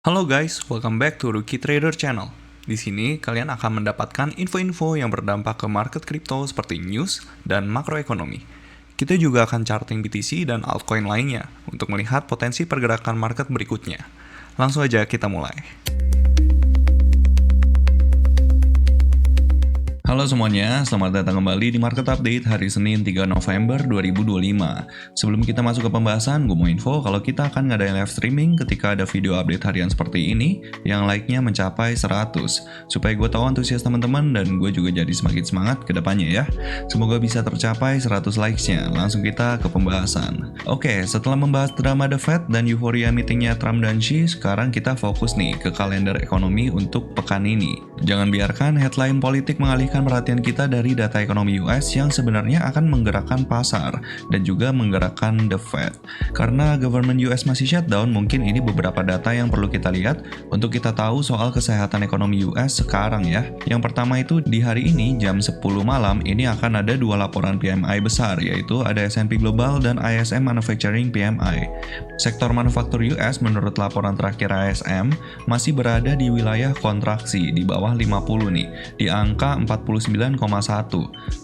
Halo guys, welcome back to Rookie Trader Channel. Di sini kalian akan mendapatkan info-info yang berdampak ke market kripto seperti news dan makroekonomi. Kita juga akan charting BTC dan altcoin lainnya untuk melihat potensi pergerakan market berikutnya. Langsung aja kita mulai. Halo semuanya, selamat datang kembali di Market Update hari Senin 3 November 2025. Sebelum kita masuk ke pembahasan, gue mau info kalau kita akan ngadain live streaming ketika ada video update harian seperti ini yang like-nya mencapai 100. Supaya gue tahu antusias teman-teman dan gue juga jadi semakin semangat ke depannya ya. Semoga bisa tercapai 100 likes-nya. Langsung kita ke pembahasan. Oke, setelah membahas drama The Fed dan euforia meetingnya Trump dan Xi, sekarang kita fokus nih ke kalender ekonomi untuk pekan ini. Jangan biarkan headline politik mengalihkan perhatian kita dari data ekonomi US yang sebenarnya akan menggerakkan pasar dan juga menggerakkan The Fed. Karena government US masih shutdown, mungkin ini beberapa data yang perlu kita lihat untuk kita tahu soal kesehatan ekonomi US sekarang ya. Yang pertama itu di hari ini jam 10 malam ini akan ada dua laporan PMI besar, yaitu ada S&P Global dan ISM Manufacturing PMI. Sektor manufaktur US menurut laporan terakhir ISM masih berada di wilayah kontraksi di bawah 50 nih, di angka 49,1.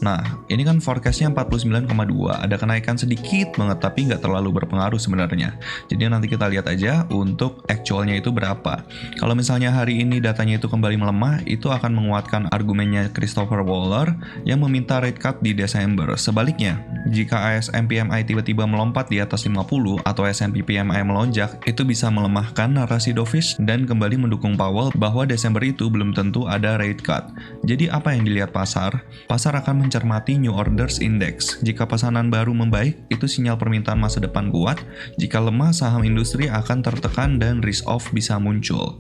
Nah, ini kan forecastnya 49,2, ada kenaikan sedikit banget tapi nggak terlalu berpengaruh sebenarnya. Jadi nanti kita lihat aja untuk actualnya itu berapa. Kalau misalnya hari ini datanya itu kembali melemah, itu akan menguatkan argumennya Christopher Waller yang meminta rate cut di Desember. Sebaliknya, jika ISM PMI tiba-tiba melompat di atas 50 atau S&P PMI melonjak, itu bisa melemahkan narasi dovish dan kembali mendukung Powell bahwa Desember itu belum tentu ada rate cut. Jadi apa yang dilihat pasar? Pasar akan mencermati New Orders Index. Jika pesanan baru membaik, itu sinyal permintaan masa depan kuat. Jika lemah, saham industri akan tertekan dan risk off bisa muncul.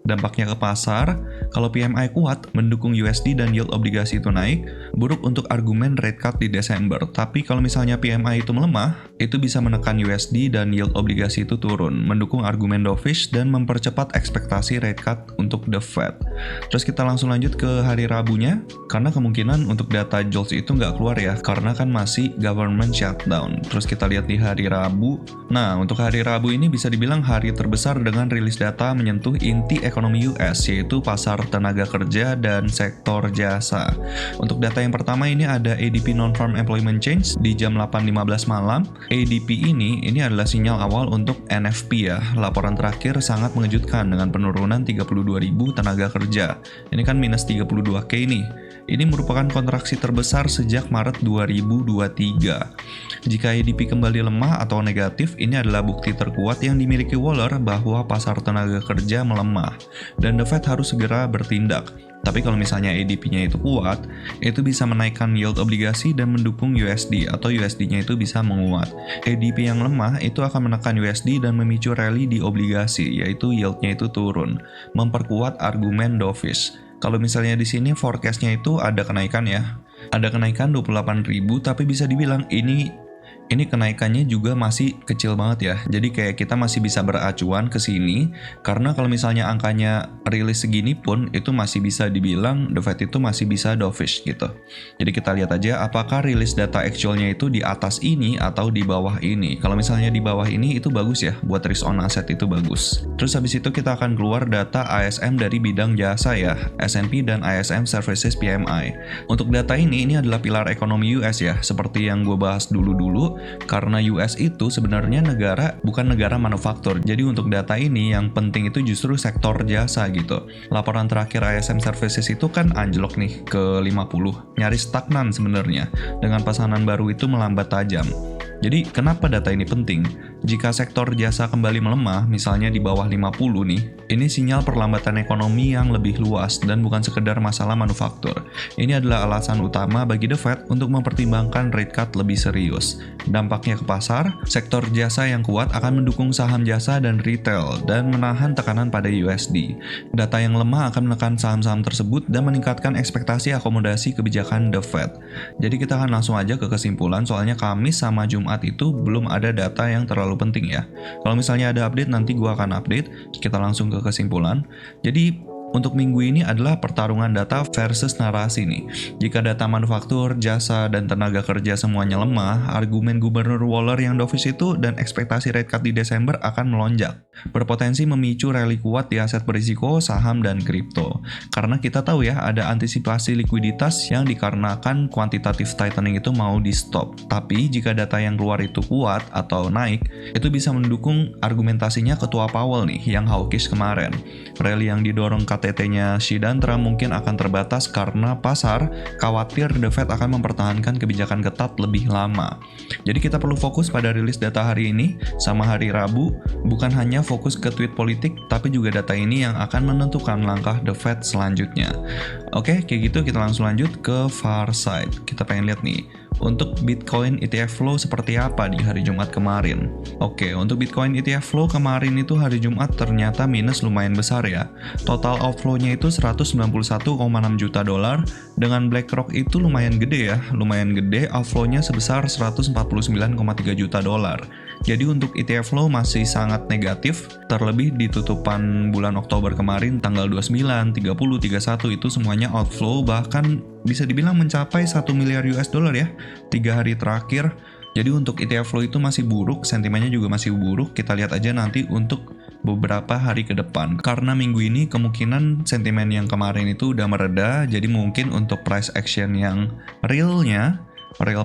Dampaknya ke pasar, kalau PMI kuat, mendukung USD dan yield obligasi itu naik, buruk untuk argumen rate cut di Desember. Tapi kalau misalnya PMI itu melemah, itu bisa menekan USD dan yield obligasi itu turun, mendukung argumen dovish dan mempercepat ekspektasi rate cut untuk The Fed. Terus kita langsung lanjut ke hari Rabunya, karena kemungkinan untuk data JOLTS itu nggak keluar ya, karena kan masih government shutdown. Terus kita lihat di hari Rabu. Nah, untuk hari Rabu ini bisa dibilang hari terbesar dengan rilis data menyentuh inti ekonomi US, yaitu pasar tenaga kerja dan sektor jasa. Untuk data yang pertama ini ada ADP Non-Farm Employment Change di jam 8.15 malam. ADP ini adalah sinyal awal untuk NFP ya. Laporan terakhir sangat mengejutkan dengan penurunan 32.000 tenaga kerja. Ini kan minus 32K nih. Ini merupakan kontraksi terbesar sejak Maret 2023. Jika ADP kembali lemah atau negatif, ini adalah bukti terkuat yang dimiliki Waller bahwa pasar tenaga kerja melemah dan The Fed harus segera bertindak. Tapi kalau misalnya ADP-nya itu kuat, itu bisa menaikkan yield obligasi dan mendukung USD atau USD-nya itu bisa menguat. ADP yang lemah itu akan menekan USD dan memicu rally di obligasi, yaitu yield-nya itu turun, memperkuat argumen dovish. Kalau misalnya di sini forecast-nya itu ada kenaikan ya. Ada kenaikan 28.000 tapi bisa dibilang ini kenaikannya juga masih kecil banget ya. Jadi kayak kita masih bisa beracuan ke sini karena kalau misalnya angkanya rilis segini pun itu masih bisa dibilang The Fed itu masih bisa dovish gitu. Jadi kita lihat aja apakah rilis data actualnya itu di atas ini atau di bawah ini. Kalau misalnya di bawah ini itu bagus ya, buat risk on asset itu bagus. Terus habis itu kita akan keluar data ISM dari bidang jasa ya, S&P dan ISM Services PMI. Untuk data ini adalah pilar ekonomi US ya, seperti yang gue bahas dulu-dulu. Karena US itu sebenarnya bukan negara manufaktur. Jadi untuk data ini yang penting itu justru sektor jasa gitu. Laporan terakhir ISM Services itu kan anjlok nih ke 50. Nyaris stagnan sebenarnya. Dengan pesanan baru itu melambat tajam. Jadi kenapa data ini penting? Jika sektor jasa kembali melemah, misalnya di bawah 50 nih, ini sinyal perlambatan ekonomi yang lebih luas dan bukan sekedar masalah manufaktur. Ini adalah alasan utama bagi The Fed untuk mempertimbangkan rate cut lebih serius. Dampaknya ke pasar, sektor jasa yang kuat akan mendukung saham jasa dan retail dan menahan tekanan pada USD. Data yang lemah akan menekan saham-saham tersebut dan meningkatkan ekspektasi akomodasi kebijakan The Fed. Jadi kita akan langsung aja ke kesimpulan, soalnya Kamis sama Jumat itu belum ada data yang terlalu penting ya. Kalau misalnya ada update nanti gua akan update. Kita langsung ke kesimpulan. Jadi untuk minggu ini adalah pertarungan data versus narasi nih. Jika data manufaktur, jasa, dan tenaga kerja semuanya lemah, argumen Gubernur Waller yang dovish itu dan ekspektasi rate cut di Desember akan melonjak, berpotensi memicu rally kuat di aset berisiko, saham, dan kripto. Karena kita tahu ya, ada antisipasi likuiditas yang dikarenakan kuantitatif tightening itu mau di stop. Tapi jika data yang keluar itu kuat atau naik, itu bisa mendukung argumentasinya Ketua Powell nih yang hawkish kemarin. Rally yang didorong KTT-nya Xi dan Trump mungkin akan terbatas karena pasar khawatir The Fed akan mempertahankan kebijakan ketat lebih lama. Jadi kita perlu fokus pada rilis data hari ini sama hari Rabu, bukan hanya fokus ke tweet politik, tapi juga data ini yang akan menentukan langkah The Fed selanjutnya. Oke, kayak gitu kita langsung lanjut ke far side. Kita pengen lihat nih, untuk Bitcoin ETF flow seperti apa di hari Jumat kemarin. Oke, untuk Bitcoin ETF flow kemarin itu hari Jumat ternyata minus lumayan besar ya. Total outflow-nya itu 191,6 juta dolar, dengan BlackRock itu lumayan gede ya, outflow-nya sebesar 149,3 juta dolar. Jadi untuk ETF flow masih sangat negatif, terlebih di tutupan bulan Oktober kemarin tanggal 29, 30, 31 itu semuanya outflow, bahkan bisa dibilang mencapai 1 miliar US dollar ya, 3 hari terakhir. Jadi untuk ETF flow itu masih buruk, sentimennya juga masih buruk. Kita lihat aja nanti untuk beberapa hari ke depan. Karena minggu ini kemungkinan sentimen yang kemarin itu udah mereda, jadi mungkin untuk price action yang real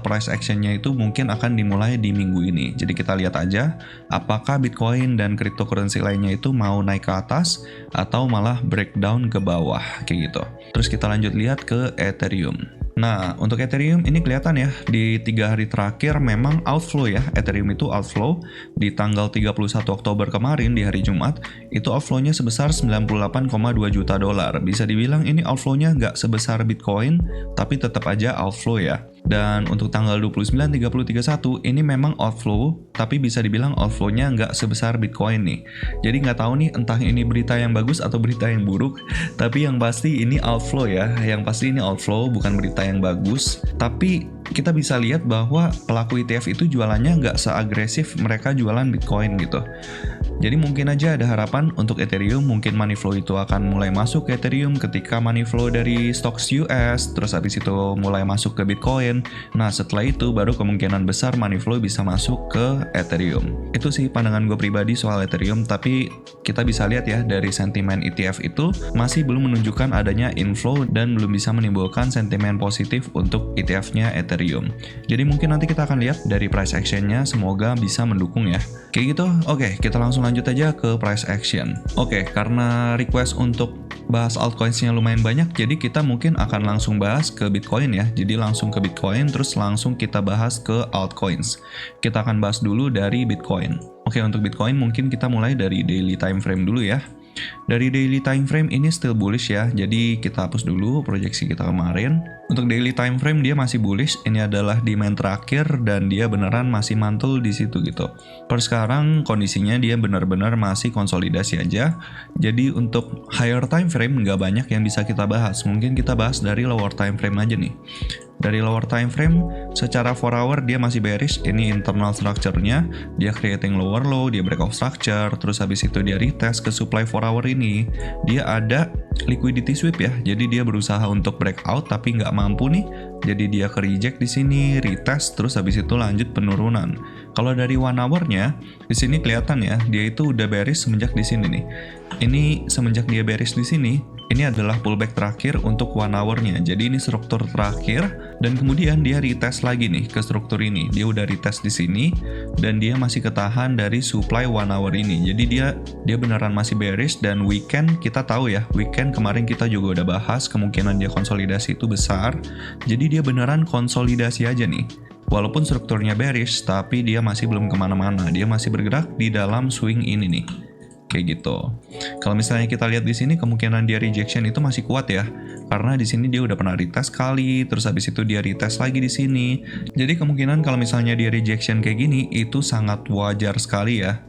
price actionnya itu mungkin akan dimulai di minggu ini. Jadi kita lihat aja apakah Bitcoin dan cryptocurrency lainnya itu mau naik ke atas atau malah breakdown ke bawah kayak gitu. Terus kita lanjut lihat ke Ethereum. Nah, untuk Ethereum ini kelihatan ya, di 3 hari terakhir memang outflow ya, Ethereum itu outflow. Di tanggal 31 Oktober kemarin, di hari Jumat, itu outflow-nya sebesar 98,2 juta dolar. Bisa dibilang ini outflow-nya nggak sebesar Bitcoin, tapi tetap aja outflow ya. Dan untuk tanggal 29, 30, 31, ini memang outflow, tapi bisa dibilang outflow-nya nggak sebesar Bitcoin nih. Jadi nggak tahu nih, entah ini berita yang bagus atau berita yang buruk, tapi yang pasti ini outflow ya. Yang pasti ini outflow, bukan berita yang bagus. Tapi kita bisa lihat bahwa pelaku ETF itu jualannya nggak seagresif mereka jualan Bitcoin gitu. Jadi mungkin aja ada harapan untuk Ethereum, mungkin money flow itu akan mulai masuk ke Ethereum ketika money flow dari stocks US, terus habis itu mulai masuk ke Bitcoin. Nah setelah itu baru kemungkinan besar money flow bisa masuk ke Ethereum. Itu sih pandangan gue pribadi soal Ethereum, tapi kita bisa lihat ya dari sentimen ETF itu masih belum menunjukkan adanya inflow dan belum bisa menimbulkan sentimen positif untuk ETF-nya Ethereum. Jadi mungkin nanti kita akan lihat dari price action-nya, semoga bisa mendukung ya. Kayak gitu, oke, kita langsung lanjut aja ke price action. Oke, karena request untuk bahas altcoins-nya lumayan banyak, jadi kita mungkin akan langsung bahas ke Bitcoin ya. Jadi langsung ke Bitcoin, terus langsung kita bahas ke altcoins. Kita akan bahas dulu dari Bitcoin. Oke, untuk Bitcoin mungkin kita mulai dari daily time frame dulu ya. Dari daily time frame ini still bullish ya, jadi kita hapus dulu proyeksi kita kemarin. Untuk daily time frame dia masih bullish, ini adalah demand terakhir dan dia beneran masih mantul di situ gitu. Per sekarang kondisinya dia benar-benar masih konsolidasi aja. Jadi untuk higher time frame nggak banyak yang bisa kita bahas, mungkin kita bahas dari lower time frame aja nih. Dari lower time frame, secara 4 hour dia masih bearish, ini internal structure-nya, dia creating lower low, dia breakout structure, terus habis itu dia retest ke supply 4 hour ini, dia ada liquidity sweep ya, jadi dia berusaha untuk breakout tapi nggak mampu nih, jadi dia ke reject di sini, retest, terus habis itu lanjut penurunan. Kalau dari 1 hour-nya, di sini kelihatan ya, dia itu udah bearish semenjak di sini nih. Ini semenjak dia bearish di sini, ini adalah pullback terakhir untuk 1 hour-nya. Jadi ini struktur terakhir dan kemudian dia retest lagi nih ke struktur ini. Dia udah retest di sini dan dia masih ketahan dari supply 1 hour ini. Jadi dia beneran masih bearish dan weekend kita tahu ya. Weekend kemarin kita juga udah bahas kemungkinan dia konsolidasi itu besar. Jadi dia beneran konsolidasi aja nih. Walaupun strukturnya bearish, tapi dia masih belum kemana-mana. Dia masih bergerak di dalam swing ini nih. Kayak gitu. Kalau misalnya kita lihat di sini kemungkinan dia rejection itu masih kuat ya. Karena di sini dia udah pernah retest kali, terus habis itu dia retest lagi di sini. Jadi kemungkinan kalau misalnya dia rejection kayak gini itu sangat wajar sekali ya.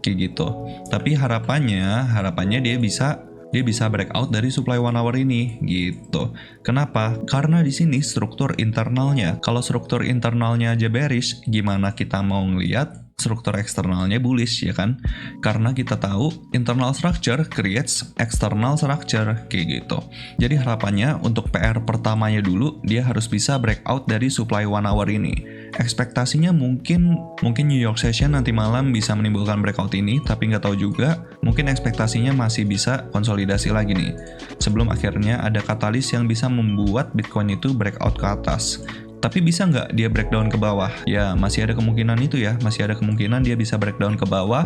Kayak gitu. Tapi harapannya dia bisa breakout dari supply 1 hour ini gitu. Kenapa? Karena di sini struktur internalnya. Kalau struktur internalnya aja bearish, gimana kita mau ngelihat struktur eksternalnya bullish ya kan? Karena kita tahu internal structure creates external structure kayak gitu. Jadi harapannya untuk PR pertamanya dulu dia harus bisa breakout dari supply 1 hour ini. Ekspektasinya mungkin New York Session nanti malam bisa menimbulkan breakout ini, tapi nggak tahu juga. Mungkin ekspektasinya masih bisa konsolidasi lagi nih. Sebelum akhirnya ada katalis yang bisa membuat Bitcoin itu breakout ke atas. Tapi bisa nggak dia breakdown ke bawah? Ya, masih ada kemungkinan itu ya. Masih ada kemungkinan dia bisa breakdown ke bawah.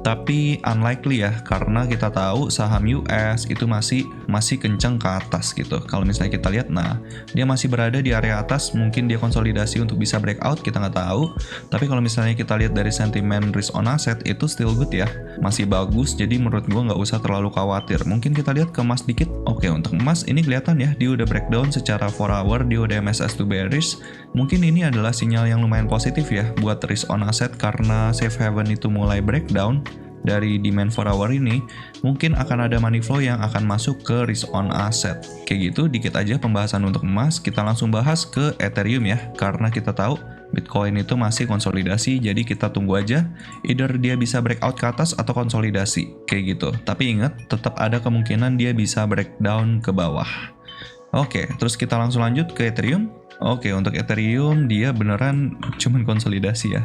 Tapi unlikely ya, karena kita tahu saham US itu masih kenceng ke atas gitu. Kalau misalnya kita lihat, nah, dia masih berada di area atas. Mungkin dia konsolidasi untuk bisa breakout, kita nggak tahu. Tapi kalau misalnya kita lihat dari sentimen risk on asset, itu still good ya. Masih bagus, jadi menurut gua nggak usah terlalu khawatir. Mungkin kita lihat ke emas dikit. Oke, untuk emas ini kelihatan ya, dia udah breakdown secara 4 hour, dia udah MSS2 bearish. Mungkin ini adalah sinyal yang lumayan positif ya buat risk on asset karena safe haven itu mulai breakdown dari demand 4 hour ini. Mungkin akan ada money flow yang akan masuk ke risk on asset. Kayak gitu, dikit aja pembahasan untuk emas. Kita langsung bahas ke Ethereum ya, karena kita tahu Bitcoin itu masih konsolidasi, jadi kita tunggu aja either dia bisa breakout ke atas atau konsolidasi kayak gitu. Tapi ingat, tetap ada kemungkinan dia bisa breakdown ke bawah. Oke, terus kita langsung lanjut ke Ethereum. Oke, untuk Ethereum dia beneran cuman konsolidasi ya.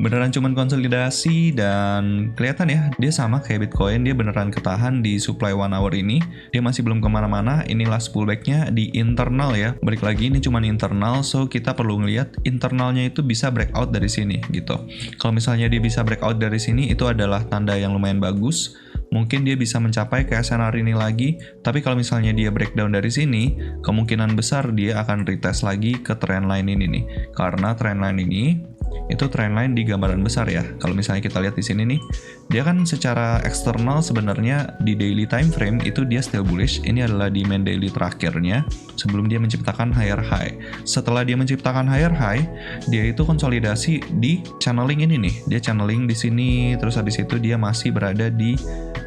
Beneran cuman konsolidasi dan kelihatan ya, dia sama kayak Bitcoin, dia beneran ketahan di supply 1 hour ini. Dia masih belum kemana-mana, ini last pullback-nya di internal ya. Balik lagi, ini cuman internal, so kita perlu ngeliat internalnya itu bisa breakout dari sini gitu. Kalau misalnya dia bisa breakout dari sini, itu adalah tanda yang lumayan bagus. Mungkin dia bisa mencapai ke SNR ini lagi, tapi kalau misalnya dia breakdown dari sini, kemungkinan besar dia akan retest lagi ke trendline ini nih. Karena trendline ini itu trendline di gambaran besar ya. Kalau misalnya kita lihat di sini nih, dia kan secara eksternal sebenarnya di daily time frame itu dia still bullish. Ini adalah demand daily terakhirnya sebelum dia menciptakan higher high. Setelah dia menciptakan higher high, dia itu konsolidasi di channeling ini nih. Dia channeling di sini, terus habis itu dia masih berada di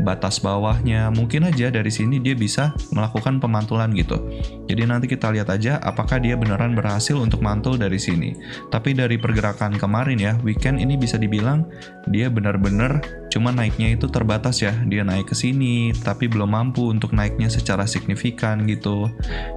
batas bawahnya. Mungkin aja dari sini dia bisa melakukan pemantulan gitu. Jadi nanti kita lihat aja apakah dia beneran berhasil untuk mantul dari sini. Tapi dari pergerakan kemarin ya, weekend ini bisa dibilang dia benar-benar cuma naiknya itu terbatas ya. Dia naik ke sini tapi belum mampu untuk naiknya secara signifikan gitu.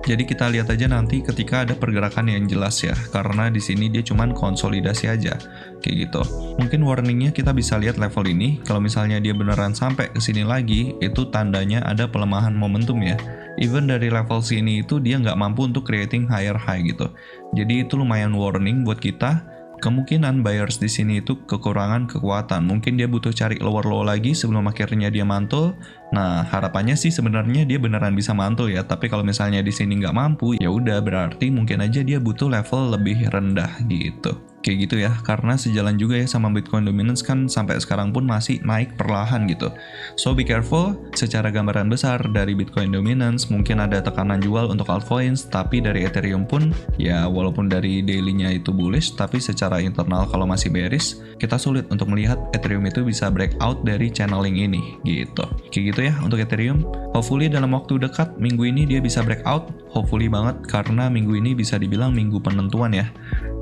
Jadi kita lihat aja nanti ketika ada pergerakan yang jelas ya, karena di sini dia cuma konsolidasi aja kayak gitu. Mungkin warningnya kita bisa lihat level ini. Kalau misalnya dia beneran sampai ke sini lagi, itu tandanya ada pelemahan momentum ya. Even dari level sini itu dia nggak mampu untuk creating higher high gitu. Jadi itu lumayan warning buat kita. Kemungkinan buyers di sini itu kekurangan kekuatan. Mungkin dia butuh cari lower low lagi sebelum akhirnya dia mantul. Nah, harapannya sih sebenarnya dia beneran bisa mantul ya. Tapi kalau misalnya di sini nggak mampu, ya udah berarti mungkin aja dia butuh level lebih rendah gitu. Kayak gitu ya, karena sejalan juga ya sama Bitcoin Dominance kan sampai sekarang pun masih naik perlahan gitu. So be careful, secara gambaran besar dari Bitcoin Dominance mungkin ada tekanan jual untuk altcoins, tapi dari Ethereum pun ya walaupun dari daily-nya itu bullish, tapi secara internal kalau masih bearish, kita sulit untuk melihat Ethereum itu bisa breakout dari channeling ini gitu. Kayak gitu ya untuk Ethereum. Hopefully dalam waktu dekat minggu ini dia bisa breakout, hopefully banget karena minggu ini bisa dibilang minggu penentuan ya.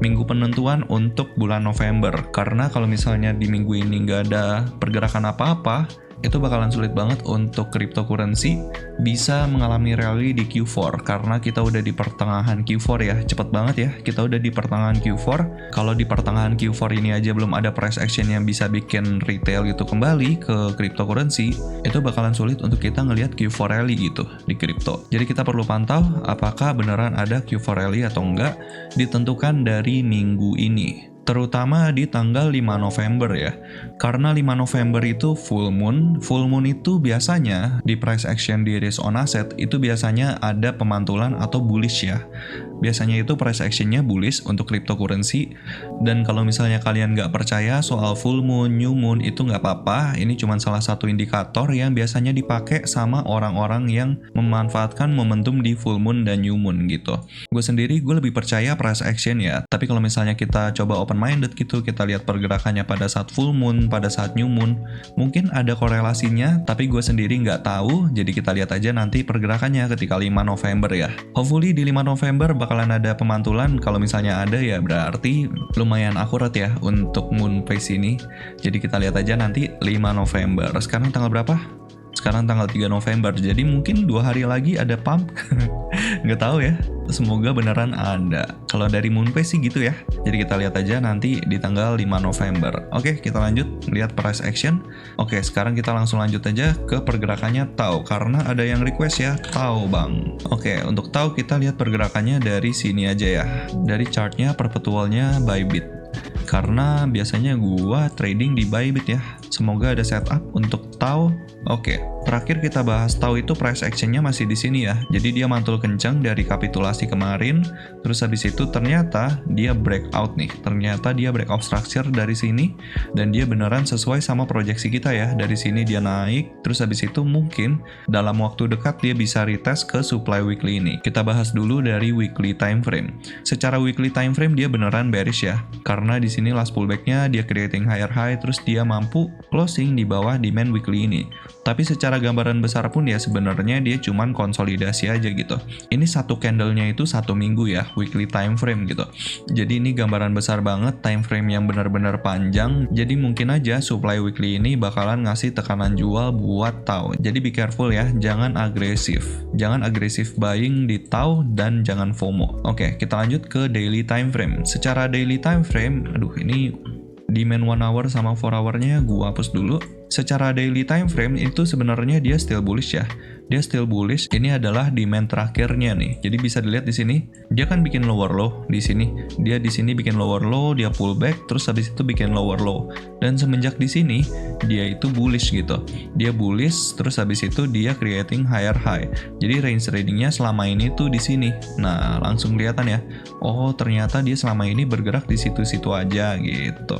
Minggu penentuan untuk bulan November, karena kalau misalnya di minggu ini nggak ada pergerakan apa-apa, itu bakalan sulit banget untuk cryptocurrency bisa mengalami rally di Q4 karena kita udah di pertengahan Q4 ya, cepet banget ya, kita udah di pertengahan Q4. Kalau di pertengahan Q4 ini aja belum ada price action yang bisa bikin retail gitu kembali ke cryptocurrency, itu bakalan sulit untuk kita ngelihat Q4 rally gitu di crypto. Jadi kita perlu pantau apakah beneran ada Q4 rally atau enggak, ditentukan dari minggu ini. Terutama di tanggal 5 November ya. Karena 5 November itu full moon. Full moon itu biasanya di price action di risk on asset itu biasanya ada pemantulan atau bullish ya. Biasanya itu price actionnya bullish untuk cryptocurrency. Dan kalau misalnya kalian nggak percaya soal full moon, new moon itu nggak apa-apa. Ini cuma salah satu indikator yang biasanya dipakai sama orang-orang yang memanfaatkan momentum di full moon dan new moon gitu. Gue sendiri gue lebih percaya price action ya. Tapi kalau misalnya kita coba open minded gitu, kita lihat pergerakannya pada saat full moon, pada saat new moon, mungkin ada korelasinya, tapi gue sendiri nggak tahu, jadi kita lihat aja nanti pergerakannya ketika 5 November ya. Hopefully di 5 November bakalan ada pemantulan. Kalau misalnya ada ya berarti lumayan akurat ya untuk moon phase ini. Jadi kita lihat aja nanti 5 November. Sekarang tanggal berapa? Sekarang tanggal 3 November, jadi mungkin 2 hari lagi ada pump. Nggak tahu ya, semoga beneran ada. Kalau dari moon phase sih gitu ya. Jadi kita lihat aja nanti di tanggal 5 November. Oke, kita lanjut lihat price action. Oke, sekarang kita langsung lanjut aja ke pergerakannya TAO, karena ada yang request ya, TAO bang. Oke, untuk TAO kita lihat pergerakannya dari sini aja ya. Dari chartnya perpetualnya Bybit. Karena biasanya gua trading di Bybit ya. Semoga ada setup untuk TAO. Oke, terakhir kita bahas TAO itu price action-nya masih di sini ya. Jadi dia mantul kencang dari kapitulasi kemarin, terus habis itu ternyata dia breakout nih. Ternyata dia breakout structure dari sini dan dia beneran sesuai sama proyeksi kita ya. Dari sini dia naik, terus habis itu mungkin dalam waktu dekat dia bisa retest ke supply weekly ini. Kita bahas dulu dari weekly time frame. Secara weekly time frame dia beneran bearish ya. Karena di sini last pullback-nya dia creating higher high, terus dia mampu closing di bawah demand weekly ini. Tapi secara gambaran besar pun ya sebenarnya dia cuman konsolidasi aja gitu. Ini satu candle-nya itu 1 minggu ya, weekly time frame gitu. Jadi ini gambaran besar banget, time frame yang benar-benar panjang. Jadi mungkin aja supply weekly ini bakalan ngasih tekanan jual buat TAO. Jadi be careful ya, jangan agresif. Jangan agresif buying di TAO dan jangan FOMO. Oke, kita lanjut ke daily time frame. Secara daily time frame, ini demand 1 hour sama 4 hour-nya gua hapus dulu. Secara daily time frame itu sebenarnya dia still bullish ya. Dia still bullish. Ini adalah demand terakhirnya nih. Jadi bisa dilihat di sini, dia kan bikin lower low di sini. Dia di sini bikin lower low, dia pullback, terus habis itu bikin lower low. Dan semenjak di sini dia itu bullish gitu. Dia bullish, terus habis itu dia creating higher high. Jadi range tradingnya selama ini tuh di sini. Nah, langsung kelihatan ya. Oh, ternyata dia selama ini bergerak di situ-situ aja gitu.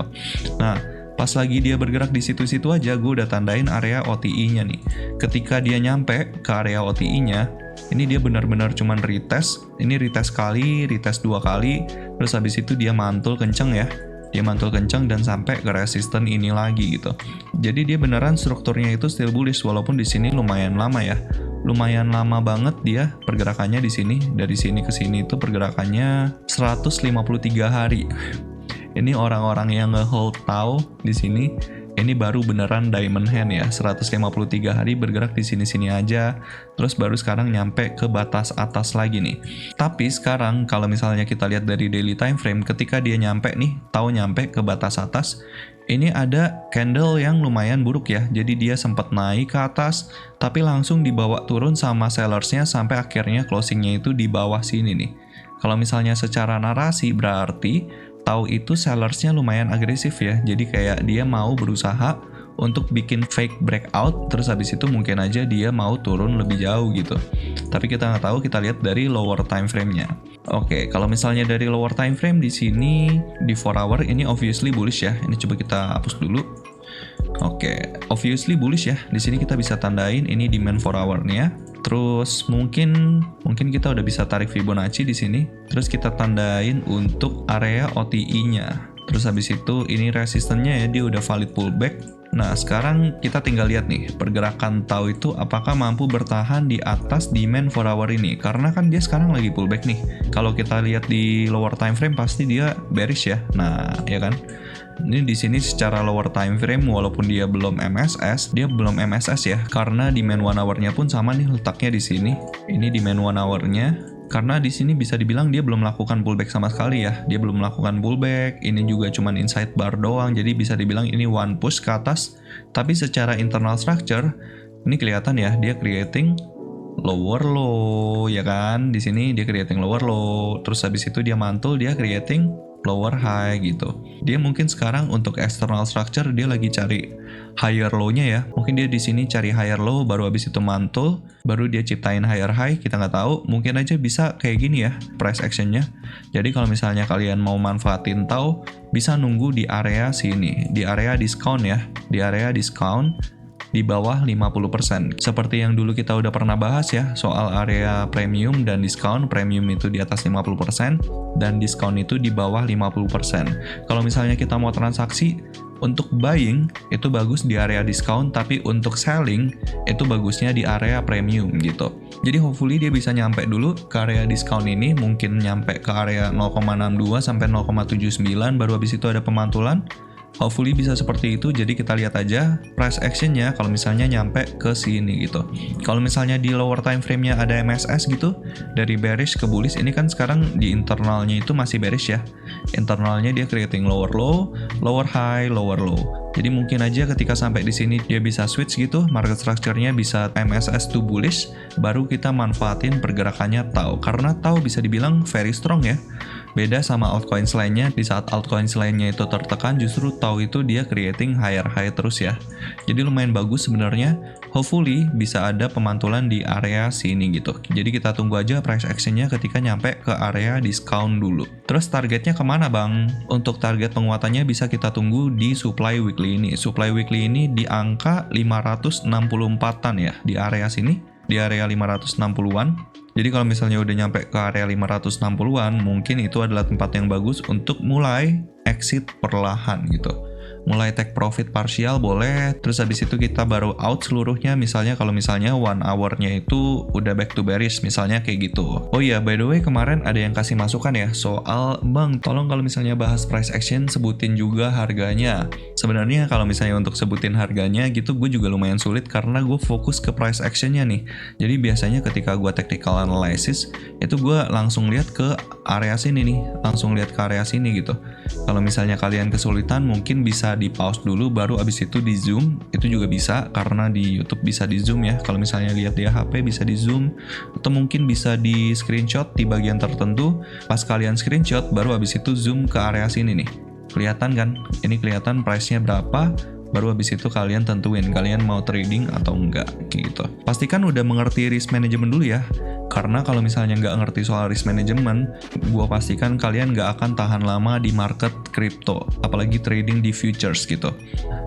Nah, pas lagi dia bergerak di situ-situ aja, gue udah tandain area OTI-nya nih. Ketika dia nyampe ke area OTI-nya, ini dia benar-benar cuman retest. Ini retest kali, retest 2 kali, terus habis itu dia mantul kenceng ya. Dia mantul kenceng dan sampai ke resisten ini lagi gitu. Jadi dia beneran strukturnya itu still bullish walaupun di sini lumayan lama ya. Lumayan lama banget dia pergerakannya di sini. Dari sini ke sini itu pergerakannya 153 hari. Ini orang-orang yang nge-hold TAO di sini, ini baru beneran diamond hand ya, 153 hari bergerak di sini-sini aja, terus baru sekarang nyampe ke batas atas lagi nih. Tapi sekarang kalau misalnya kita lihat dari daily time frame, ketika dia nyampe nih, TAO nyampe ke batas atas, ini ada candle yang lumayan buruk ya, jadi dia sempat naik ke atas, tapi langsung dibawa turun sama sellersnya sampai akhirnya closingnya itu di bawah sini nih. Kalau misalnya secara narasi berarti TAO itu sellersnya lumayan agresif ya, jadi kayak dia mau berusaha untuk bikin fake breakout, terus habis itu mungkin aja dia mau turun lebih jauh gitu. Tapi kita nggak tahu, kita lihat dari lower time frame-nya. Oke, kalau misalnya dari lower time frame di sini di 4 hour ini obviously bullish ya. Ini coba kita hapus dulu. Oke, obviously bullish ya. Di sini kita bisa tandain ini demand 4 hour-nya. Terus mungkin kita udah bisa tarik Fibonacci di sini. Terus kita tandain untuk area OTI-nya. Terus habis itu ini resistennya ya, dia udah valid pullback. Nah, sekarang kita tinggal lihat nih, pergerakan TAO itu apakah mampu bertahan di atas demand 4 hour ini. Karena kan dia sekarang lagi pullback nih. Kalau kita lihat di lower time frame pasti dia bearish ya. Nah, ya kan? Ini di sini secara lower time frame walaupun dia belum MSS ya. Karena demand 1 hour-nya pun sama nih letaknya di sini. Ini demand 1 hour-nya. Karena di sini bisa dibilang dia belum melakukan pullback sama sekali ya. Dia belum melakukan pullback. Ini juga cuman inside bar doang. Jadi bisa dibilang ini one push ke atas. Tapi secara internal structure ini kelihatan ya, dia creating lower low ya kan. Di sini dia creating lower low. Terus habis itu dia mantul, dia creating lower high gitu. Dia mungkin sekarang untuk external structure dia lagi cari higher low-nya ya. Mungkin dia di sini cari higher low, baru habis itu mantul, baru dia ciptain higher high, kita nggak tahu. Mungkin aja bisa kayak gini ya price action-nya. Jadi kalau misalnya kalian mau manfaatin TAO, bisa nunggu di area sini, di area discount ya. Di area discount di bawah 50%. Seperti yang dulu kita udah pernah bahas ya, soal area premium dan diskon. Premium itu di atas 50% dan diskon itu di bawah 50%. Kalau misalnya kita mau transaksi, Untuk buying itu bagus di area diskon, tapi untuk selling itu bagusnya di area premium gitu. Jadi hopefully dia bisa nyampe dulu ke area diskon ini, mungkin nyampe ke area 0,62 sampai 0,79 baru habis itu ada pemantulan. Hopefully bisa seperti itu, jadi kita lihat aja price actionnya kalau misalnya nyampe ke sini gitu. Kalau misalnya di lower time frame-nya ada MSS gitu, dari bearish ke bullish, ini kan sekarang di internalnya itu masih bearish ya. Internalnya dia creating lower low, lower high, lower low. Jadi mungkin aja ketika sampai di sini dia bisa switch gitu, market structure-nya bisa MSS to bullish, baru kita manfaatin pergerakannya TAU. Karena TAU bisa dibilang very strong ya. Beda sama altcoins lainnya, di saat altcoins lainnya itu tertekan, justru TAU itu dia creating higher high terus ya. Jadi lumayan bagus sebenarnya. Hopefully bisa ada pemantulan di area sini gitu. Jadi kita tunggu aja price actionnya ketika nyampe ke area discount dulu. Terus targetnya kemana bang? Untuk target penguatannya bisa kita tunggu di supply weekly ini. Supply weekly ini di angka 564-an ya, di area sini, di area 560-an. Jadi kalau misalnya udah nyampe ke area 560-an, mungkin itu adalah tempat yang bagus untuk mulai exit perlahan gitu. Mulai take profit partial boleh, terus habis itu kita baru out seluruhnya, misalnya kalau misalnya 1 hour-nya itu udah back to bearish, misalnya kayak gitu. Oh iya, by the way kemarin ada yang kasih masukan ya, soal bang, tolong kalau misalnya bahas price action, sebutin juga harganya. Sebenarnya kalau misalnya untuk sebutin harganya gitu, gue juga lumayan sulit karena gue fokus ke price action-nya nih. Jadi biasanya ketika gue technical analysis, itu gue langsung lihat ke area sini nih, langsung lihat ke area sini gitu. Kalau misalnya kalian kesulitan, mungkin bisa di pause dulu baru abis itu di zoom, itu juga bisa karena di YouTube bisa di zoom ya. Kalau misalnya lihat di HP bisa di zoom, atau mungkin bisa di screenshot di bagian tertentu. Pas kalian screenshot baru abis itu zoom ke area sini nih, kelihatan kan, ini kelihatan price-nya berapa, baru habis itu kalian tentuin kalian mau trading atau enggak kayak gitu. Pastikan udah mengerti risk management dulu ya, karena kalau misalnya nggak ngerti soal risk management, gua pastikan kalian nggak akan tahan lama di market crypto, apalagi trading di futures gitu.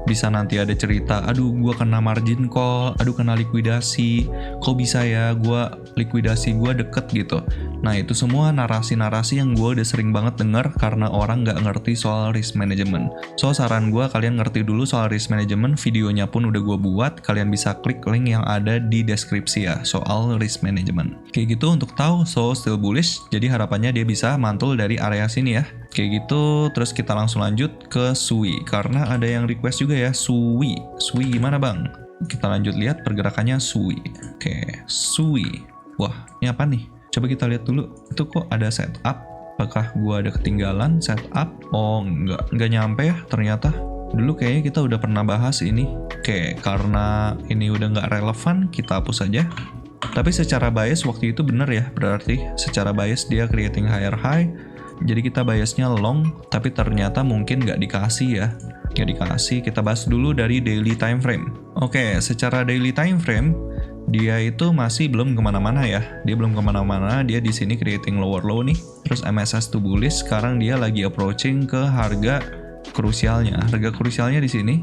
Bisa nanti ada cerita, aduh gua kena margin call, aduh kena likuidasi, kok bisa ya gua likuidasi gua deket gitu. Nah itu semua narasi-narasi yang gua udah sering banget dengar karena orang nggak ngerti soal risk management. So saran gua kalian ngerti dulu soal risk management, videonya pun udah gua buat, kalian bisa klik link yang ada di deskripsi ya soal risk management. Kayak gitu untuk tahu, so still bullish, jadi harapannya dia bisa mantul dari area sini ya. Kayak gitu, terus kita langsung lanjut ke SUI, karena ada yang request juga ya, SUI gimana bang? Kita lanjut lihat pergerakannya SUI. Oke, SUI. Wah, ini apa nih? Coba kita lihat dulu, itu kok ada setup? Apakah gua ada ketinggalan setup? Oh, nggak nyampe ya ternyata. Dulu kayaknya kita udah pernah bahas ini. Oke, karena ini udah nggak relevan, kita hapus aja. Tapi secara bias waktu itu bener ya, berarti secara bias dia creating higher high, jadi kita biasnya long, tapi ternyata mungkin nggak dikasih ya, nggak dikasih. Kita bahas dulu dari daily time frame. Oke, secara daily time frame dia itu masih belum kemana-mana ya, dia belum kemana-mana, dia di sini creating lower low nih, terus MSS to bullish, sekarang dia lagi approaching ke harga krusialnya di sini.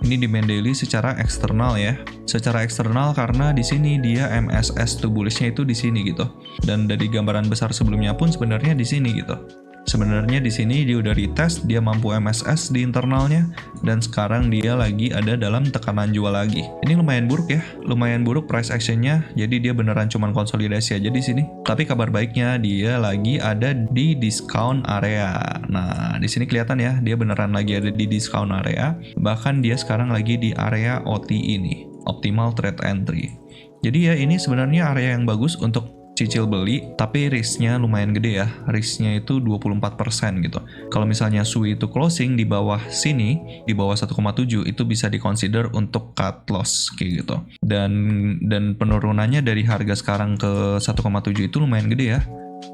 Ini demand daily secara eksternal ya. Secara eksternal karena di sini dia MSS to bullish-nya itu di sini gitu. Dan dari gambaran besar sebelumnya pun sebenarnya di sini gitu. Sebenarnya di sini dia udah retest, dia mampu MSS di internalnya, dan sekarang dia lagi ada dalam tekanan jual lagi. Ini lumayan buruk ya, lumayan buruk price action-nya, jadi dia beneran cuman konsolidasi aja di sini. Tapi kabar baiknya dia lagi ada di discount area. Nah, di sini kelihatan ya, dia beneran lagi ada di discount area. Bahkan dia sekarang lagi di area OT ini, Optimal Trade Entry. Jadi ya ini sebenarnya area yang bagus untuk cicil beli, tapi risknya lumayan gede ya, risknya itu 24% gitu. Kalau misalnya SUI itu closing di bawah sini, di bawah 1,7 itu bisa diconsider untuk cut loss kayak gitu. Dan penurunannya dari harga sekarang ke 1,7 itu lumayan gede ya,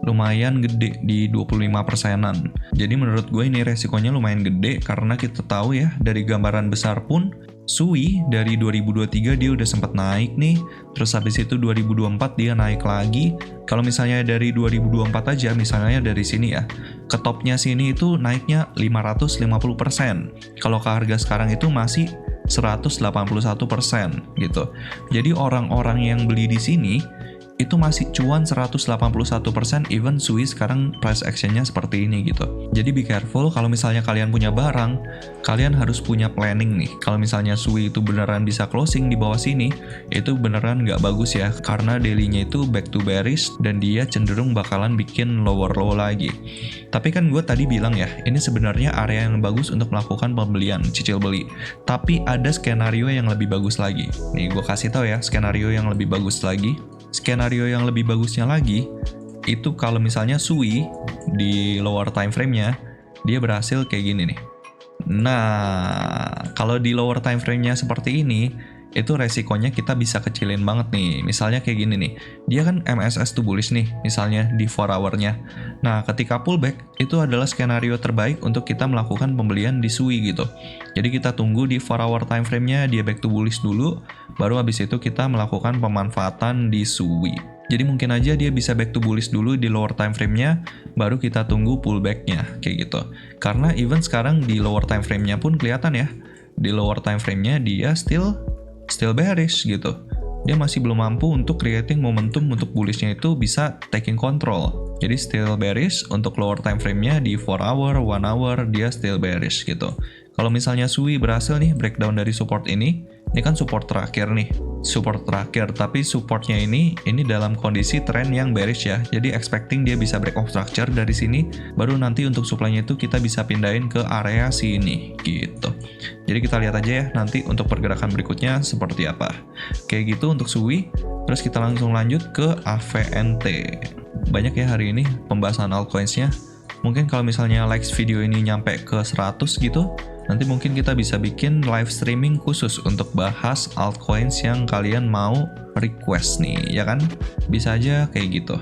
lumayan gede di 25%-an. Jadi menurut gue ini resikonya lumayan gede karena kita tahu ya dari gambaran besar pun SUI dari 2023 dia udah sempat naik nih, terus habis itu 2024 dia naik lagi. Kalau misalnya dari 2024 aja, misalnya dari sini ya, ke topnya sini itu naiknya 550%. Kalau ke harga sekarang itu masih 181% gitu. Jadi orang-orang yang beli di sini itu masih cuan 181%, even SUI sekarang price actionnya seperti ini gitu. Jadi be careful kalau misalnya kalian punya barang, kalian harus punya planning nih. Kalau misalnya SUI itu beneran bisa closing di bawah sini, itu beneran nggak bagus ya, karena daily-nya itu back to bearish dan dia cenderung bakalan bikin lower low lagi. Tapi kan gue tadi bilang ya, ini sebenarnya area yang bagus untuk melakukan pembelian, cicil beli. Tapi ada skenario yang lebih bagus lagi. Nih gue kasih tahu ya, skenario yang lebih bagus lagi. Skenario yang lebih bagusnya lagi, itu kalau misalnya SUI di lower time frame-nya, dia berhasil kayak gini nih. Nah, kalau di lower time frame-nya seperti ini, itu resikonya kita bisa kecilin banget nih. Misalnya kayak gini nih, dia kan MSS tuh bullish nih, misalnya di 4 hour-nya. Nah, ketika pullback, itu adalah skenario terbaik untuk kita melakukan pembelian di SUI gitu. Jadi kita tunggu di 4 hour time frame-nya, dia back to bullish dulu, baru habis itu kita melakukan pemanfaatan di SUI. Jadi mungkin aja dia bisa back to bullish dulu di lower time frame-nya, baru kita tunggu pullback-nya, kayak gitu. Karena even sekarang di lower time frame-nya pun kelihatan ya, di lower time frame-nya dia still bearish gitu. Dia masih belum mampu untuk creating momentum untuk bullish-nya itu bisa taking control. Jadi still bearish untuk lower time frame-nya di 4 hour, 1 hour, dia still bearish gitu. Kalau misalnya SUI berhasil nih breakdown dari support ini kan support terakhir nih. Support terakhir, tapi supportnya ini dalam kondisi tren yang bearish ya. Jadi expecting dia bisa break off structure dari sini, baru nanti untuk supply-nya itu kita bisa pindahin ke area sini gitu. Jadi kita lihat aja ya nanti untuk pergerakan berikutnya seperti apa. Kayak gitu untuk SUI. Terus kita langsung lanjut ke AVNT. Banyak ya hari ini pembahasan altcoins-nya. Mungkin kalau misalnya likes video ini nyampe ke 100 gitu, nanti mungkin kita bisa bikin live streaming khusus untuk bahas altcoins yang kalian mau request nih, ya kan? Bisa aja kayak gitu.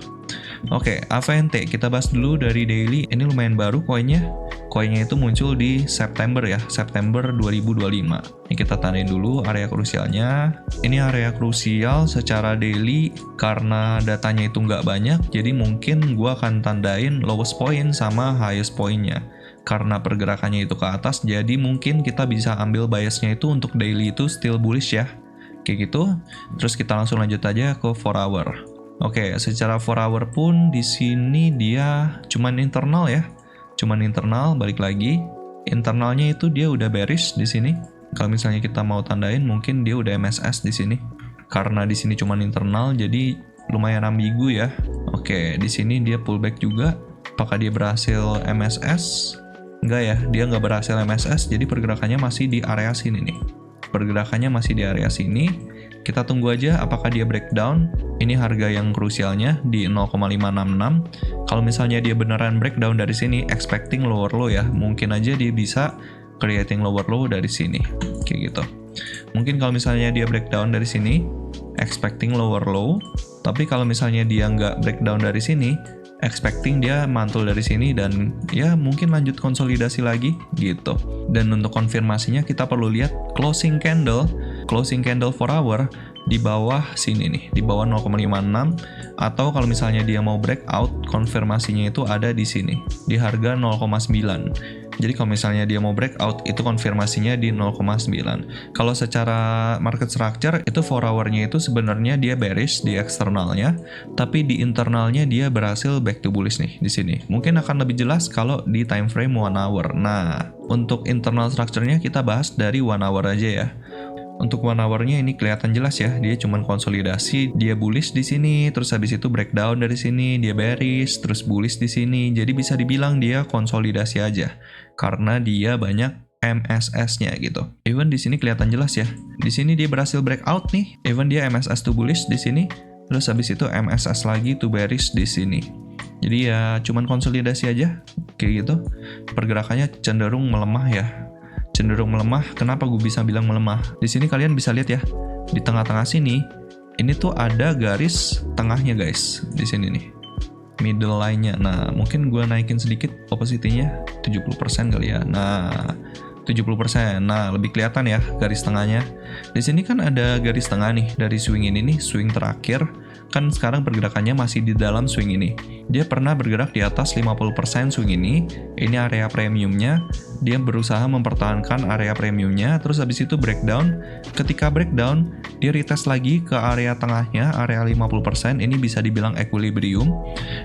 Oke, AVNT kita bahas dulu dari daily. Ini lumayan baru koinnya. Koinnya itu muncul di September ya, September 2025. Ini kita tandain dulu area krusialnya. Ini area krusial secara daily karena datanya itu nggak banyak, jadi mungkin gua akan tandain lowest point sama highest point-nya. Karena pergerakannya itu ke atas, jadi mungkin kita bisa ambil biasnya itu untuk daily itu still bullish ya. Kayak gitu. Terus kita langsung lanjut aja ke 4 hour. Oke, secara 4 hour pun di sini dia cuman internal ya. Cuman internal, balik lagi. Internalnya itu dia udah bearish di sini. Kalau misalnya kita mau tandain mungkin dia udah MSS di sini. Karena di sini cuman internal jadi lumayan ambigu ya. Oke, di sini dia pullback juga. Apakah dia berhasil MSS? Enggak ya, dia nggak berhasil MSS, jadi pergerakannya masih di area sini nih. Pergerakannya masih di area sini. Kita tunggu aja apakah dia breakdown. Ini harga yang krusialnya di 0,566. Kalau misalnya dia beneran breakdown dari sini, expecting lower low ya. Mungkin aja dia bisa creating lower low dari sini. Kayak gitu. Mungkin kalau misalnya dia breakdown dari sini, expecting lower low. Tapi kalau misalnya dia nggak breakdown dari sini, expecting dia mantul dari sini dan ya mungkin lanjut konsolidasi lagi gitu. Dan untuk konfirmasinya kita perlu lihat closing candle 4 hour di bawah sini nih, di bawah 0,56, atau kalau misalnya dia mau breakout, konfirmasinya itu ada di sini di harga 0,9. Jadi kalau misalnya dia mau breakout, itu konfirmasinya di 0,9. Kalau secara market structure, itu 4 hour-nya itu sebenarnya dia bearish di eksternalnya, tapi di internalnya dia berhasil back to bullish nih di sini. Mungkin akan lebih jelas kalau di time frame 1 hour. Nah, untuk internal structure-nya kita bahas dari 1 hour aja ya. Untuk 1 hour-nya ini kelihatan jelas ya, dia cuman konsolidasi, dia bullish di sini, terus habis itu breakdown dari sini, dia bearish, terus bullish di sini. Jadi bisa dibilang dia konsolidasi aja, karena dia banyak MSS-nya gitu. Even di sini kelihatan jelas ya. Di sini dia berhasil breakout nih, even dia MSS to bullish di sini, terus habis itu MSS lagi to bearish di sini. Jadi ya cuman konsolidasi aja, kayak gitu. Pergerakannya cenderung melemah ya. Cenderung melemah. Kenapa gue bisa bilang melemah? Di sini kalian bisa lihat ya, di tengah-tengah sini, ini tuh ada garis tengahnya guys, di sini nih, middle line-nya. Nah, mungkin gue naikin sedikit opacity-nya, 70% kali ya. Nah, 70%. Nah, lebih kelihatan ya garis tengahnya. Di sini kan ada garis tengah nih, dari swing ini nih, swing terakhir. Kan sekarang pergerakannya masih di dalam swing ini. dia pernah bergerak di atas 50% swing ini area premiumnya, dia berusaha mempertahankan area premiumnya, terus habis itu breakdown. Ketika breakdown, dia retest lagi ke area tengahnya, area 50%, ini bisa dibilang equilibrium.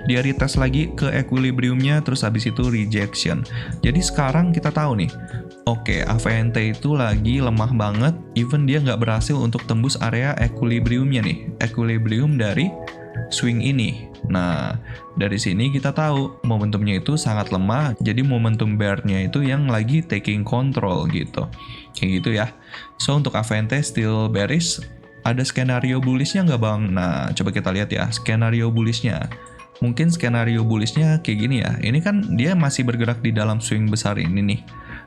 Dia retest lagi ke equilibriumnya, terus habis itu rejection. Jadi sekarang kita tahu nih, oke, AVNT itu lagi lemah banget, even dia nggak berhasil untuk tembus area equilibriumnya nih, equilibrium dari swing ini. Nah, dari sini kita tahu momentumnya itu sangat lemah, jadi momentum bear-nya itu yang lagi taking control gitu. Kayak gitu ya. So, untuk AVNT still bearish, ada skenario bullish-nya nggak bang? Nah, coba kita lihat ya, skenario bullish-nya. Mungkin skenario bullish-nya kayak gini ya, ini kan dia masih bergerak di dalam swing besar ini nih.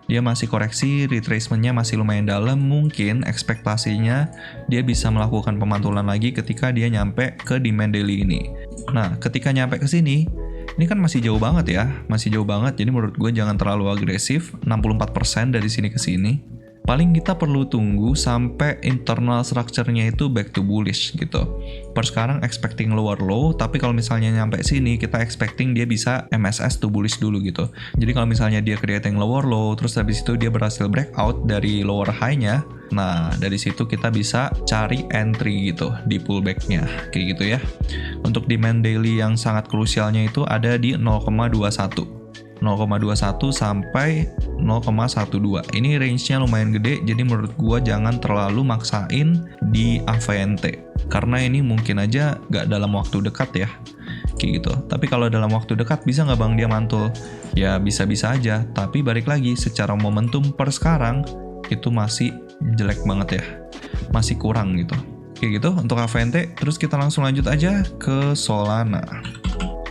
Dia masih koreksi, retracement-nya masih lumayan dalam, mungkin ekspektasinya dia bisa melakukan pemantulan lagi ketika dia nyampe ke demand daily ini. Nah, ketika nyampe ke sini, ini kan masih jauh banget ya, masih jauh banget, jadi menurut gue jangan terlalu agresif, 64% dari sini ke sini. Paling kita perlu tunggu sampai internal structure-nya itu back to bullish gitu. Per sekarang expecting lower low, tapi kalau misalnya nyampe sini kita expecting dia bisa MSS to bullish dulu gitu. Jadi kalau misalnya dia creating lower low, terus habis itu dia berhasil breakout dari lower high-nya, nah dari situ kita bisa cari entry gitu di pullback-nya, kayak gitu ya. Untuk demand daily yang sangat krusialnya itu ada di 0,21 sampai 0,12. Ini range-nya lumayan gede, jadi menurut gua jangan terlalu maksain di AVNT. Karena ini mungkin aja nggak dalam waktu dekat ya. Kayak gitu. Tapi kalau dalam waktu dekat bisa nggak bang dia mantul? Ya bisa-bisa aja, tapi balik lagi secara momentum per sekarang itu masih jelek banget ya. Masih kurang gitu. Kayak gitu untuk AVNT, terus kita langsung lanjut aja ke Solana.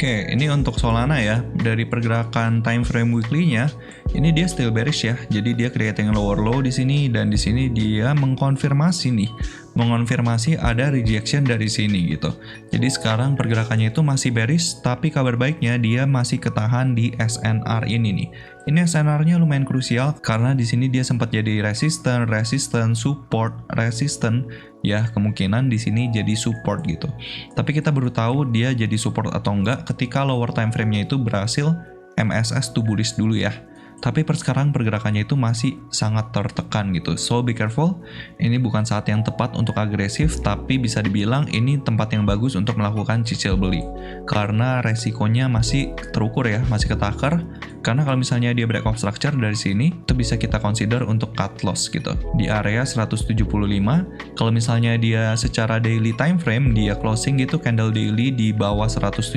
Oke, ini untuk Solana ya, dari pergerakan time frame weekly-nya, ini dia still bearish ya. Jadi dia creating lower low di sini, dan di sini dia mengonfirmasi ada rejection dari sini gitu. Jadi sekarang pergerakannya itu masih bearish, tapi kabar baiknya dia masih ketahan di SNR ini nih. Ini SNR-nya lumayan krusial karena di sini dia sempat jadi resistance, support, resistance. Ya, kemungkinan di sini jadi support gitu. Tapi kita baru tahu dia jadi support atau enggak ketika lower time frame-nya itu berhasil MSS to bullish dulu ya. Tapi per sekarang pergerakannya itu masih sangat tertekan gitu. So be careful, ini bukan saat yang tepat untuk agresif, tapi bisa dibilang ini tempat yang bagus untuk melakukan cicil beli. Karena resikonya masih terukur ya, masih ketakar. Karena kalau misalnya dia break off structure dari sini, itu bisa kita consider untuk cut loss gitu. Di area 175, kalau misalnya dia secara daily time frame, dia closing gitu candle daily di bawah 175,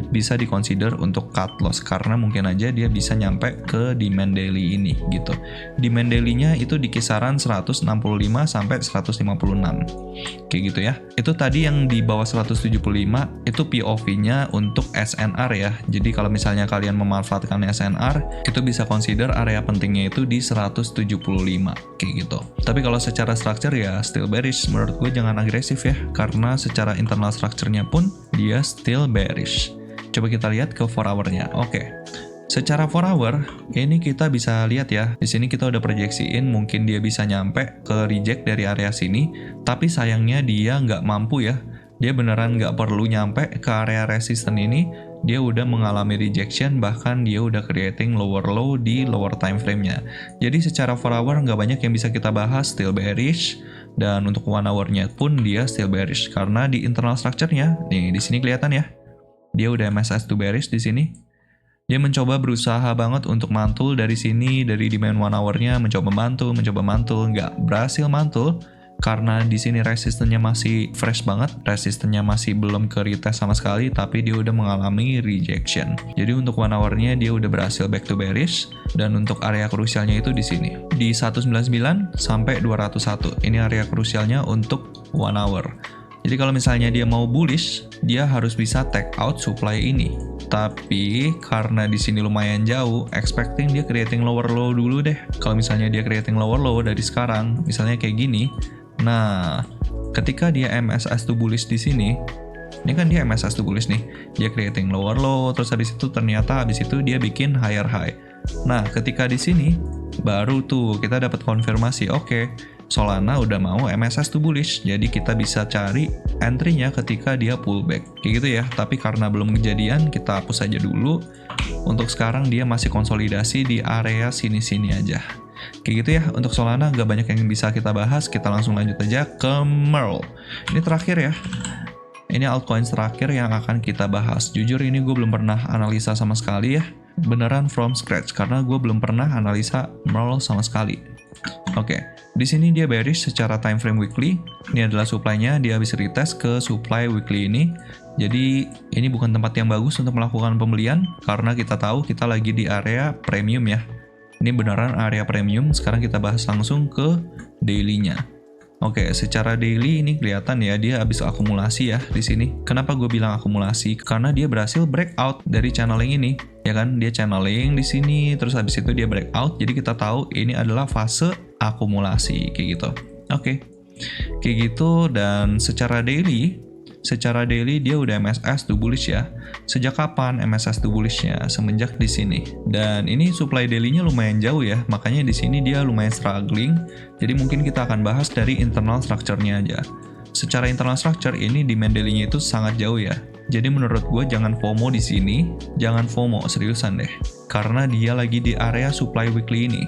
bisa di-consider untuk cut loss. Karena mungkin aja dia bisa nyampe ke demand daily ini gitu. Demand daily-nya itu di kisaran 165 sampai 156. Kayak gitu ya. Itu tadi yang di bawah 175, itu POV-nya untuk SNR ya. Jadi kalau misalnya kalian memanfaatkan SNR, itu bisa consider area pentingnya itu di 175 kayak gitu. Tapi kalau secara structure ya still bearish, menurut gue jangan agresif ya, karena secara internal structure-nya pun dia still bearish. Coba kita lihat ke 4 hour-nya. Oke. Secara 4 hour, ini kita bisa lihat ya. Di sini kita udah proyeksiin mungkin dia bisa nyampe ke reject dari area sini, tapi sayangnya dia nggak mampu ya. Dia beneran nggak perlu nyampe ke area resistance ini, dia udah mengalami rejection, bahkan dia udah creating lower low di lower time frame-nya. Jadi secara 4 hour nggak banyak yang bisa kita bahas, still bearish. Dan untuk 1 hour-nya pun dia still bearish, karena di internal structure-nya, nih di sini kelihatan ya, dia udah MSS to bearish di sini. Dia mencoba berusaha banget untuk mantul dari sini, dari demand 1 hour-nya, mencoba mantul, nggak berhasil mantul. Karena di sini resistennya masih fresh banget, resistennya masih belum ke retest sama sekali, tapi dia udah mengalami rejection. Jadi untuk 1 hour-nya dia udah berhasil back to bearish, dan untuk area krusialnya itu di sini, di 199 sampai 201. Ini area krusialnya untuk 1 hour. Jadi kalau misalnya dia mau bullish, dia harus bisa take out supply ini. Tapi karena di sini lumayan jauh, expecting dia creating lower low dulu deh. Kalau misalnya dia creating lower low dari sekarang, misalnya kayak gini. Nah, ketika dia MSS to bullish di sini, ini kan dia MSS to bullish nih. Dia creating lower low, terus habis itu ternyata habis itu dia bikin higher high. Nah, ketika di sini baru tuh kita dapat konfirmasi, oke, Solana udah mau MSS to bullish, jadi kita bisa cari entry-nya ketika dia pullback, kayak gitu ya. Tapi karena belum kejadian, kita hapus aja dulu. Untuk sekarang dia masih konsolidasi di area sini-sini aja. Kayak gitu ya, untuk Solana nggak banyak yang bisa kita bahas, kita langsung lanjut aja ke Merl. Ini terakhir ya. Ini altcoins terakhir yang akan kita bahas. Jujur ini gue belum pernah analisa sama sekali ya. Beneran from scratch, karena gue belum pernah analisa Merl sama sekali. Oke, di sini dia bearish secara time frame weekly. Ini adalah supply-nya, dia habis retest ke supply weekly ini. Jadi ini bukan tempat yang bagus untuk melakukan pembelian karena kita tahu kita lagi di area premium ya. Ini beneran area premium. Sekarang kita bahas langsung ke daily-nya. Oke, secara daily ini kelihatan ya dia habis akumulasi ya di sini. Kenapa gue bilang akumulasi? Karena dia berhasil breakout dari channeling ini, ya kan? Dia channeling di sini, terus habis itu dia breakout. Jadi kita tahu ini adalah fase akumulasi kayak gitu. Oke, kayak gitu. Dan secara daily dia udah MSS to bullish ya. Sejak kapan MSS to bullish-nya? Semenjak di sini. Dan ini supply daily-nya lumayan jauh ya, makanya di sini dia lumayan struggling. Jadi mungkin kita akan bahas dari internal structure-nya aja. Secara internal structure ini demand daily-nya itu sangat jauh ya. Jadi menurut gue jangan FOMO di sini, jangan FOMO seriusan deh. Karena dia lagi di area supply weekly ini.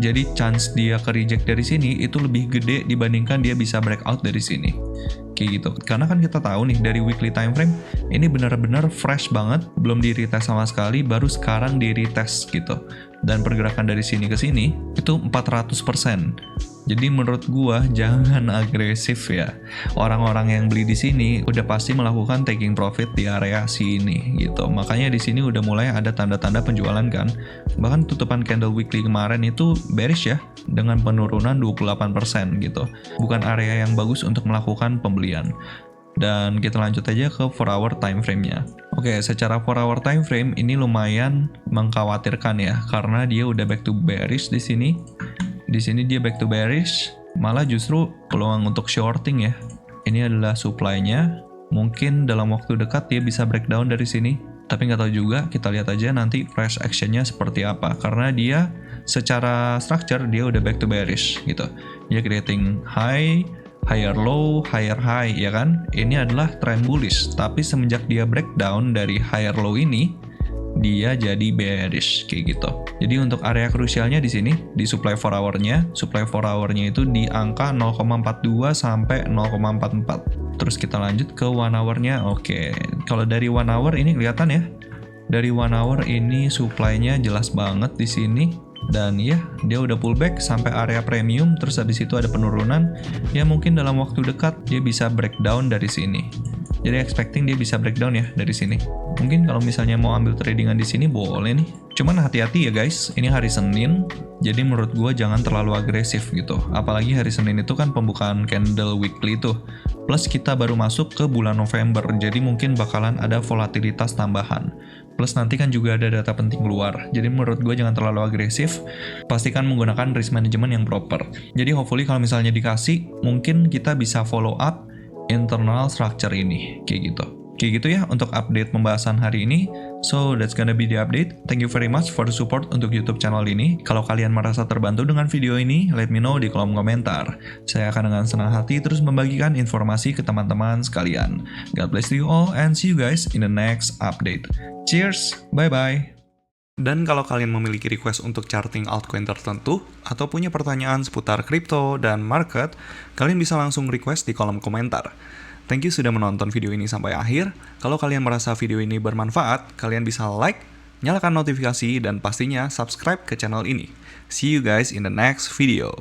Jadi chance dia ke reject dari sini itu lebih gede dibandingkan dia bisa breakout dari sini. Kayak gitu. Karena kan kita tahu nih dari weekly time frame ini benar-benar fresh banget, belum di retest sama sekali, baru sekarang di retest gitu. Dan pergerakan dari sini ke sini itu 400%. Jadi menurut gua jangan agresif ya. Orang-orang yang beli di sini udah pasti melakukan taking profit di area sini gitu. Makanya di sini udah mulai ada tanda-tanda penjualan kan. Bahkan tutupan candle weekly kemarin itu bearish ya dengan penurunan 28% gitu. Bukan area yang bagus untuk melakukan pembelian. Dan kita lanjut aja ke 4 hour time frame-nya. Oke, secara 4 hour time frame ini lumayan mengkhawatirkan ya karena dia udah back to bearish di sini. Di sini dia back to bearish, malah justru peluang untuk shorting ya. Ini adalah supply-nya. Mungkin dalam waktu dekat dia bisa breakdown dari sini. Tapi nggak tahu juga, kita lihat aja nanti price action-nya seperti apa. Karena dia secara structure dia udah back to bearish gitu. Dia creating high, higher low, higher high ya kan. Ini adalah trend bullish. Tapi semenjak dia breakdown dari higher low ini, dia jadi bearish kayak gitu. Jadi untuk area krusialnya di sini di supply 4 hour-nya, supply 4 hour-nya itu di angka 0,42 sampai 0,44. Terus kita lanjut ke 1 hour-nya. Oke, kalau dari 1 hour ini kelihatan ya. Dari 1 hour ini supply-nya jelas banget di sini. Dan ya, dia udah pullback sampai area premium, terus habis itu ada penurunan. Ya mungkin dalam waktu dekat dia bisa breakdown dari sini. Jadi expecting dia bisa breakdown ya dari sini. Mungkin kalau misalnya mau ambil tradingan di sini boleh nih. Cuman hati-hati ya guys, ini hari Senin. Jadi menurut gue jangan terlalu agresif gitu. Apalagi hari Senin itu kan pembukaan candle weekly tuh. Plus kita baru masuk ke bulan November, jadi mungkin bakalan ada volatilitas tambahan. Plus nanti kan juga ada data penting keluar. Jadi menurut gue jangan terlalu agresif. Pastikan menggunakan risk management yang proper. Jadi hopefully kalau misalnya dikasih, mungkin kita bisa follow up internal structure ini. Kayak gitu. Kayak gitu ya untuk update pembahasan hari ini. So that's gonna be the update. Thank you very much for the support untuk YouTube channel ini. Kalau kalian merasa terbantu dengan video ini, let me know di kolom komentar. Saya akan dengan senang hati terus membagikan informasi ke teman-teman sekalian. God bless you all and see you guys in the next update. Cheers, bye-bye. Dan kalau kalian memiliki request untuk charting altcoin tertentu atau punya pertanyaan seputar kripto dan market, kalian bisa langsung request di kolom komentar. Thank you sudah menonton video ini sampai akhir. Kalau kalian merasa video ini bermanfaat, kalian bisa like, nyalakan notifikasi, dan pastinya subscribe ke channel ini. See you guys in the next video.